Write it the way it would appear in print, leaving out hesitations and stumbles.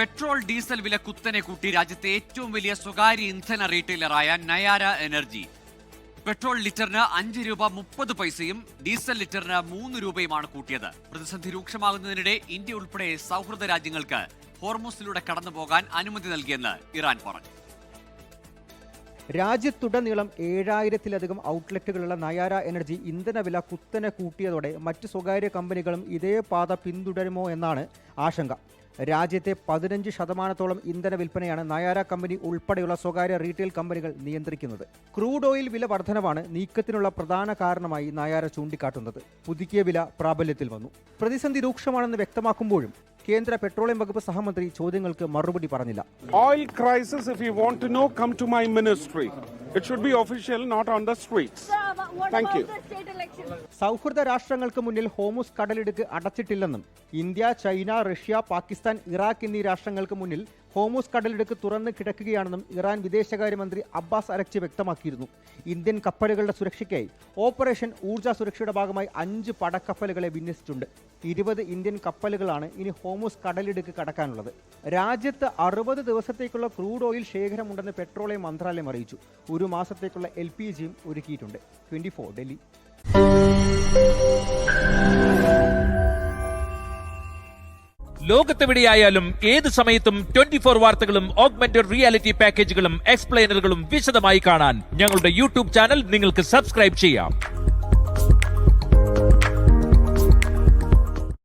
Petrol diesel വില കുത്തനെ കൂട്ടി രാജ്യത്തെ ഏറ്റവും വലിയ സ്വകാര്യ ഇന്ധന റീറ്റെയിലറായ നയാര എനർജി പെട്രോൾ ലിറ്ററിന് 5 രൂപ 30 പൈസയും ഡീസൽ ലിറ്ററിന് 3 രൂപയുമാണ് കൂട്ടിയത്. പ്രതിസന്ധി രൂക്ഷമാകുന്നതിനിടെ ഇന്ത്യ ഉൾപ്പെടെ സൗഹൃദ രാജ്യങ്ങൾക്ക് ഹോർമുസിലൂടെ കടന്നുപോകാൻ അനുമതി നൽകിയെന്ന് ഇറാൻ പറഞ്ഞു. രാജ്യത്തുടനീളം 7000-ലധികം ഔട്ട്ലെറ്റുകളുള്ള നയാര എനർജി ഇന്ധനവില കുത്തനെ കൂട്ടിയതോടെ മറ്റ് സ്വകാര്യ കമ്പനികളും ഇതേ പാത പിന്തുടരുമോ എന്നാണ് ആശങ്ക. രാജ്യത്തെ 15% ഇന്ധന വിൽപ്പനയാണ് നയാര കമ്പനി ഉൾപ്പെടെയുള്ള സ്വകാര്യ റീറ്റെയിൽ കമ്പനികൾ നിയന്ത്രിക്കുന്നത്. ക്രൂഡ് ഓയിൽ വില വർധനവാണ് നീക്കത്തിനുള്ള പ്രധാന കാരണമായി നയാര ചൂണ്ടിക്കാട്ടുന്നത്. പുതുക്കിയ വില പ്രാബല്യത്തിൽ വന്നു. പ്രതിസന്ധി രൂക്ഷമാണെന്ന് വ്യക്തമാക്കുമ്പോഴും കേന്ദ്ര പെട്രോളിയം വകുപ്പ് സഹമന്ത്രി ചോദ്യങ്ങൾക്ക് മറുപടി പറഞ്ഞില്ല. Oil crisis, if you want to know, come to my ministry. It should be official, not on the streets. Thank you. സൗഹൃദ രാഷ്ട്രങ്ങൾക്ക് മുന്നിൽ ഹോർമുസ് കടലിടുക്ക് അടച്ചിട്ടില്ലെന്നും India, China, Russia, Pakistan, Iraq എന്നീ രാഷ്ട്രങ്ങൾക്ക് മുന്നിൽ ഹോർമുസ് കടലിടുക്ക് തുറന്ന് കിടക്കുകയാണെന്നും ഇറാൻ വിദേശകാര്യമന്ത്രി അബ്ബാസ് അരക്ചി വ്യക്തമാക്കിയിരുന്നു. ഇന്ത്യൻ കപ്പലുകളുടെ സുരക്ഷയ്ക്കായി ഓപ്പറേഷൻ ഊർജ സുരക്ഷയുടെ ഭാഗമായി 5 പടക്കപ്പലുകളെ വിന്യസിച്ചിട്ടുണ്ട്. 20 ഇന്ത്യൻ കപ്പലുകളാണ് ഇനി ഹോർമുസ് കടലിടുക്ക് കടക്കാനുള്ളത്. രാജ്യത്ത് 60 ദിവസത്തേക്കുള്ള ക്രൂഡ് ഓയിൽ ശേഖരമുണ്ടെന്ന് പെട്രോളിയം മന്ത്രാലയം അറിയിച്ചു. 1 മാസത്തേക്കുള്ള LPGയും ഒരുക്കിയിട്ടുണ്ട്. 24 ഡൽഹി. ലോകത്തെവിടെയായാലും ഏത് സമയത്തും 24 വാർത്തകളും ഓഗ്മെന്റഡ് റിയാലിറ്റി പാക്കേജുകളും എക്സ്പ്ലെയിനറുകളും വിശദമായി കാണാൻ ഞങ്ങളുടെ യൂട്യൂബ് ചാനൽ നിങ്ങൾക്ക് സബ്സ്ക്രൈബ് ചെയ്യാം.